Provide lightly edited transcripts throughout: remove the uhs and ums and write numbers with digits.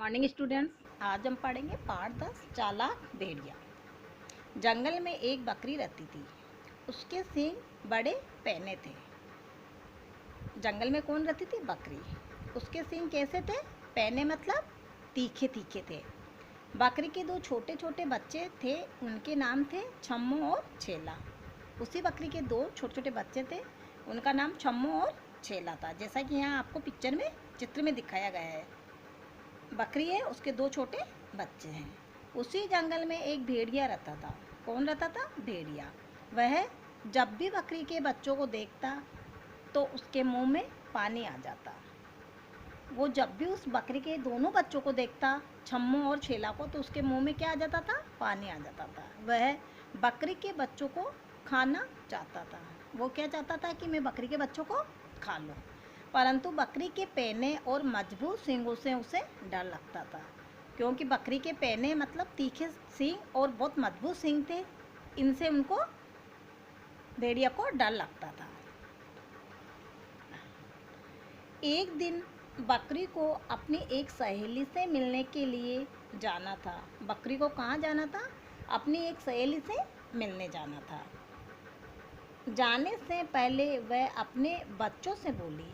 Morning students, आज हम पढ़ेंगे पाठ 10 चालाक भेड़िया। जंगल में एक बकरी रहती थी। उसके सींग बड़े पैने थे। जंगल में कौन रहती थी? बकरी। उसके सींग कैसे थे? पैने मतलब तीखे तीखे थे। बकरी के दो छोटे छोटे बच्चे थे, उनके नाम थे छम्मो और छेला। उसी बकरी के दो छोटे छोटे बच्चे थे, उनका नाम छम्मो और छेला था, जैसा कि यहाँ आपको पिक्चर में चित्र में दिखाया गया है। बकरी है, उसके दो छोटे बच्चे हैं। उसी जंगल में एक भेड़िया रहता था। कौन रहता था? भेड़िया। वह जब भी बकरी के बच्चों को देखता तो उसके मुंह में पानी आ जाता। वो जब भी उस बकरी के दोनों बच्चों को देखता, छम्मू और छेला को, तो उसके मुंह में क्या आ जाता था? पानी आ जाता था। वह बकरी के बच्चों को खाना चाहता था। वो क्या चाहता था? कि मैं बकरी के बच्चों को खा लूँ। परंतु बकरी के पैने और मजबूत सींगों से उसे डर लगता था, क्योंकि बकरी के पैने मतलब तीखे सींग और बहुत मजबूत सींग थे। इनसे उनको, भेड़िया को, डर लगता था। एक दिन बकरी को अपनी एक सहेली से मिलने के लिए जाना था। बकरी को कहाँ जाना था? अपनी एक सहेली से मिलने जाना था। जाने से पहले वह अपने बच्चों से बोली।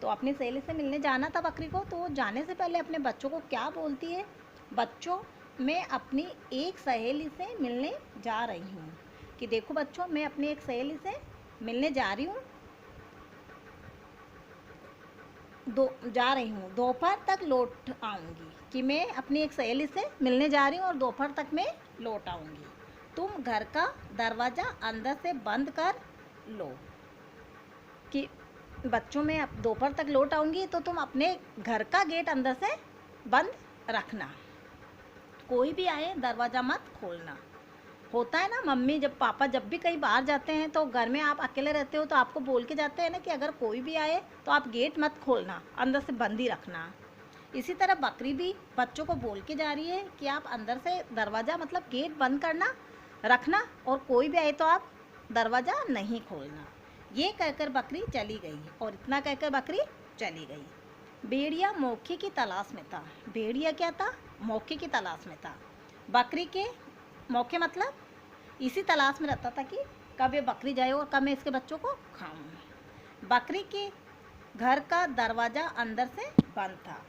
तो अपनी सहेली से मिलने जाना था बकरी को, तो वो जाने से पहले अपने बच्चों को क्या बोलती है? बच्चों, मैं अपनी एक सहेली से मिलने जा रही हूँ। कि देखो बच्चों, मैं अपनी एक सहेली से मिलने जा रही हूँ, दोपहर तक लौट आऊँगी। कि मैं अपनी एक सहेली से मिलने जा रही हूँ और दोपहर तक मैं लौट आऊँगी। तुम घर का दरवाज़ा अंदर से बंद कर लो। कि बच्चों, में अब दोपहर तक लौट आऊँगी तो तुम अपने घर का गेट अंदर से बंद रखना। कोई भी आए दरवाज़ा मत खोलना। होता है ना, मम्मी जब पापा जब भी कहीं बाहर जाते हैं तो घर में आप अकेले रहते हो तो आपको बोल के जाते हैं ना कि अगर कोई भी आए तो आप गेट मत खोलना, अंदर से बंद ही रखना। इसी तरह बकरी भी बच्चों को बोल के जा रही है कि आप अंदर से दरवाज़ा मतलब गेट बंद करना, रखना, और कोई भी आए तो आप दरवाज़ा नहीं खोलना। ये कहकर बकरी चली गई, और इतना कहकर बकरी चली गई। भेड़िया मौके की तलाश में था। भेड़िया क्या था? मौके की तलाश में था। बकरी के मौके मतलब इसी तलाश में रहता था कि कब ये बकरी जाए और कब मैं इसके बच्चों को खाऊं। बकरी के घर का दरवाज़ा अंदर से बंद था,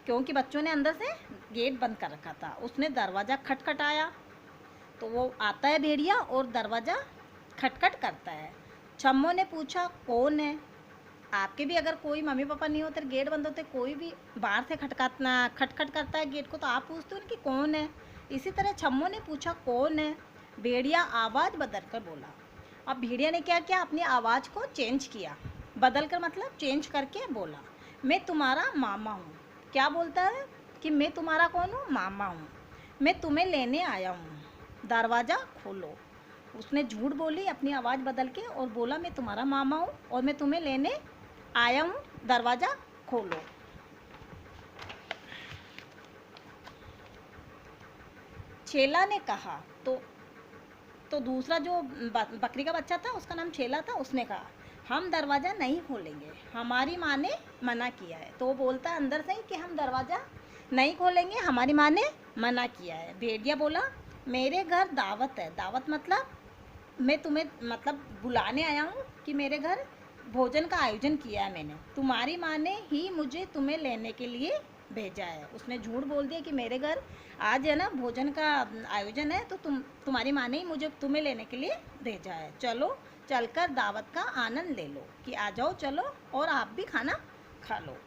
क्योंकि बच्चों ने अंदर से गेट बंद कर रखा था। उसने दरवाज़ा खटखटाया तो वो आता है भेड़िया और दरवाज़ा खटखट करता है। छम्मो ने पूछा, कौन है? आपके भी अगर कोई मम्मी पापा नहीं होते, गेट बंद होते, कोई भी बाहर से खटखट करता है गेट को, तो आप पूछते हो कि कौन है। इसी तरह छम्मो ने पूछा, कौन है? भेड़िया आवाज़ बदल कर बोला। अब भेड़िया ने क्या किया? अपनी आवाज़ को चेंज किया। बदल कर मतलब चेंज करके बोला, मैं तुम्हारा मामा हूँ। क्या बोलता है? कि मैं तुम्हारा कौन हूँ? मामा हूँ। मैं तुम्हें लेने आया हूँ, दरवाज़ा खोलो। उसने झूठ बोली अपनी आवाज़ बदल के और बोला, मैं तुम्हारा मामा हूँ और मैं तुम्हें लेने आया हूँ, दरवाज़ा खोलो। छेला ने कहा। तो दूसरा जो बकरी का बच्चा था, उसका नाम छेला था, उसने कहा, हम दरवाज़ा नहीं खोलेंगे, हमारी माँ ने मना किया है। तो वो बोलता है अंदर से ही कि हम दरवाज़ा नहीं खोलेंगे, हमारी माँ ने मना किया है। भेड़िया बोला, मेरे घर दावत है। दावत मतलब मैं तुम्हें मतलब बुलाने आया हूँ, कि मेरे घर भोजन का आयोजन किया है मैंने, तुम्हारी माँ ने ही मुझे तुम्हें लेने के लिए भेजा है। उसने झूठ बोल दिया कि मेरे घर आज है ना भोजन का आयोजन है, तो तुम्हारी माँ ने ही मुझे तुम्हें लेने के लिए भेजा है। चलो चलकर दावत का आनंद ले लो। कि आ जाओ, चलो, और आप भी खाना खा लो।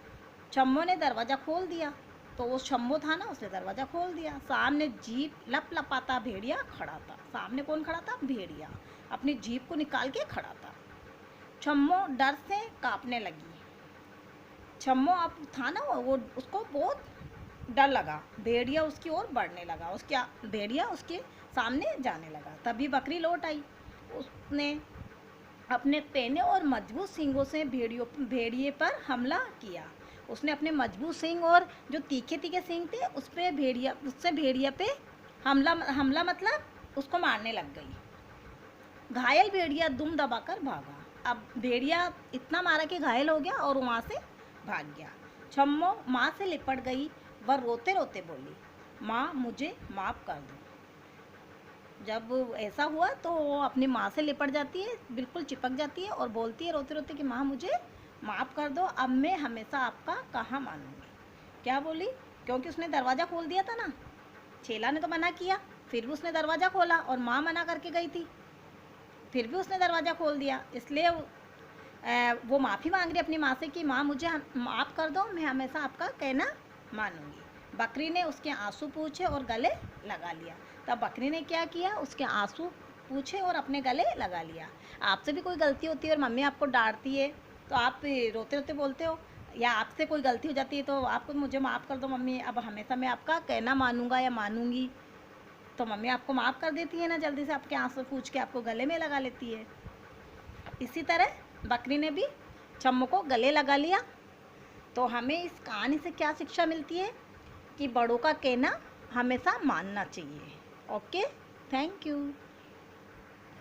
छम्मो ने दरवाज़ा खोल दिया। तो वो छम्मो था ना, उसने दरवाज़ा खोल दिया। सामने जीप लप लपाता भेड़िया खड़ा था। सामने कौन खड़ा था? भेड़िया अपनी जीप को निकाल के खड़ा था। छम्मो डर से कांपने लगी। छम्मो अब था ना, वो उसको बहुत डर लगा। भेड़िया उसकी ओर बढ़ने लगा, भेड़िया उसके सामने जाने लगा। तभी बकरी लौट आई। उसने अपने पैने और मजबूत सींगों से भेड़िए पर हमला किया। उसने अपने मजबूत सींग और जो तीखे तीखे सींग थे उससे भेड़िया पे हमला मतलब उसको मारने लग गई। घायल भेड़िया दुम दबाकर भागा। अब भेड़िया इतना मारा कि घायल हो गया और वहाँ से भाग गया। छम्मो माँ से लिपट गई। वह रोते रोते बोली, माँ मुझे माफ़ कर दो। जब ऐसा हुआ तो वो अपनी माँ से लिपट जाती है, बिल्कुल चिपक जाती है और बोलती है रोते रोते कि माँ मुझे माफ़ कर दो, अब मैं हमेशा आपका कहाँ मानूंगी। क्या बोली? क्योंकि उसने दरवाज़ा खोल दिया था ना, छेला ने तो मना किया, फिर भी उसने दरवाज़ा खोला और माँ मना करके गई थी, फिर भी उसने दरवाज़ा खोल दिया। इसलिए वो माफ़ी मांग रही अपनी माँ से कि माँ मुझे माफ़ कर दो, मैं हमेशा आपका कहना मानूंगी। बकरी ने उसके आंसू पूछे और गले लगा लिया। तब बकरी ने क्या किया? उसके आंसू पूछे और अपने गले लगा लिया। आपसे भी कोई गलती होती है और मम्मी आपको डांटती है तो आप रोते रोते बोलते हो, या आपसे कोई गलती हो जाती है तो आपको मुझे माफ़ कर दो मम्मी, अब हमेशा मैं आपका कहना मानूंगा या मानूंगी, तो मम्मी आपको माफ़ कर देती है ना, जल्दी से आपके आंसू पूछ के आपको गले में लगा लेती है। इसी तरह बकरी ने भी चम्मू को गले लगा लिया। तो हमें इस कहानी से क्या शिक्षा मिलती है? कि बड़ों का कहना हमेशा मानना चाहिए। Okay, thank you.